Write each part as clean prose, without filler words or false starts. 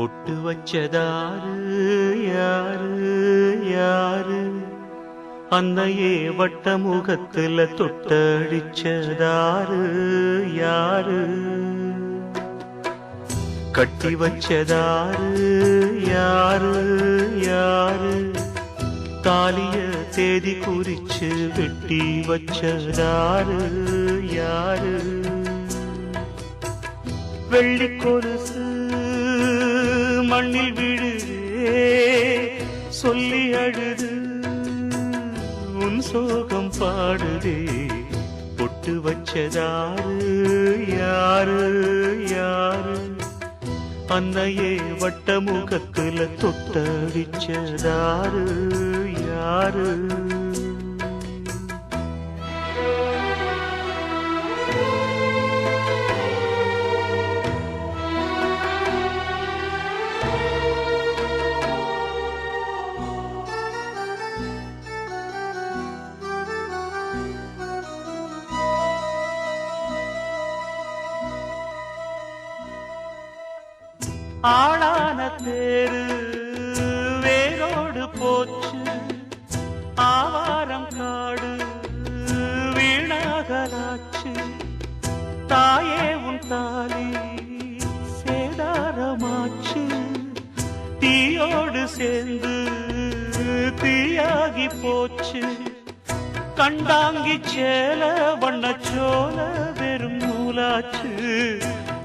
பொட்டு வச்சதாரு யாரு யாரு அன்னையே வட்ட முகத்துல தொட்டடிச்சதாரு யாரு கட்டி வச்சதாரு யாரு யாரு தாலிய தேதி குறிச்சு வெட்டி வச்சதாரு யாரு வெள்ளி கொலுசு மண்ணில் விழுதே சொல்லி அழுது உன் சோகம் பாடுதே பொட்டு வச்சதாரு யாரு யாரு அன்னையே வட்ட முகத்துல தொட்டடிச்சதாரு யாரு ஆளான தேரு வேரோடு போச்சு ஆவாரம் காடு வீணாகலாச்சு தாயே உன் தாலி சேதாரமாச்சு தீயோடு சேர்ந்து தீயாகி போச்சு கண்டாங்கி சேல வண்ணச்சோல வெறும் நூலாச்சு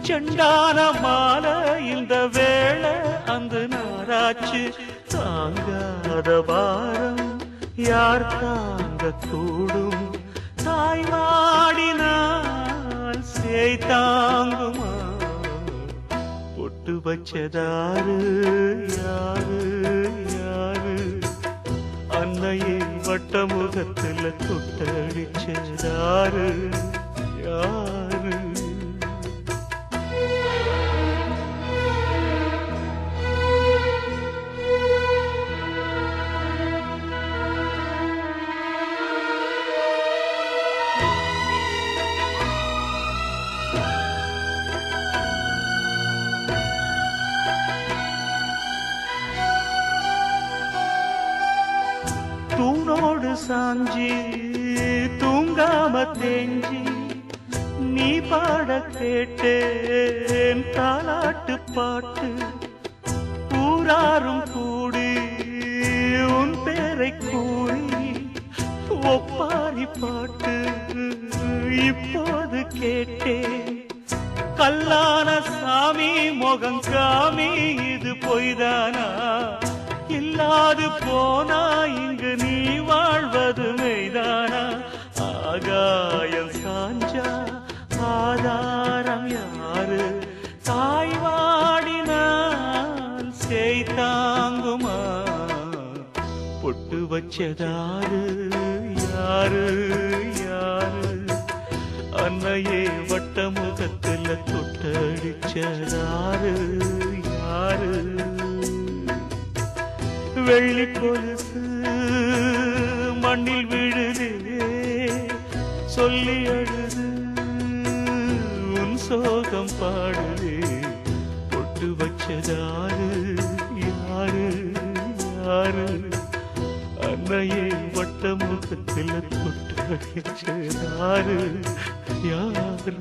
செண்டான மாலை இந்த வேளை அந்த நாராச்சு தாங்காத பாரம் யார் தாங்க கூடும் தாய்வாடினால் சேய் தாங்குமா பொட்டு வச்சதாரு யாரு யாரு அன்னையை வட்ட முகத்துல தொட்டடிச்சதாரு யாரு தூணோடு சாஞ்சி தூங்காம தேஞ்சி நீ பாட கேட்டேன் தாலாட்டு பாட்டு ஊராரும் கூடி உன் பேரை கூறி ஒப்பாரி பாட்டு இப்போது கேட்டேன் கல்லான சாமி முகங்காமி இது பொய்தானா இல்லாது போனா இங்கு நீ வாழ்வது மெய்தானா ஆகாயம் சாஞ்சா ஆதாரம் யாரு தாய்வாடினால் சேய் தாங்குமா பொட்டு வச்சதாரு யாரு யாரு அன்னையே வட்ட முகத்துல தொட்டடிச்சதாரு யாரு வெள்ளி கொலுசு மண்ணில் விழுதே சொல்லி அழுது உன் சோகம் பாடுதே பொட்டு வச்சதாரு யாரு யாரு அன்னையே வட்ட முகத்தில் தொட்டடிச்சதாரு யாரு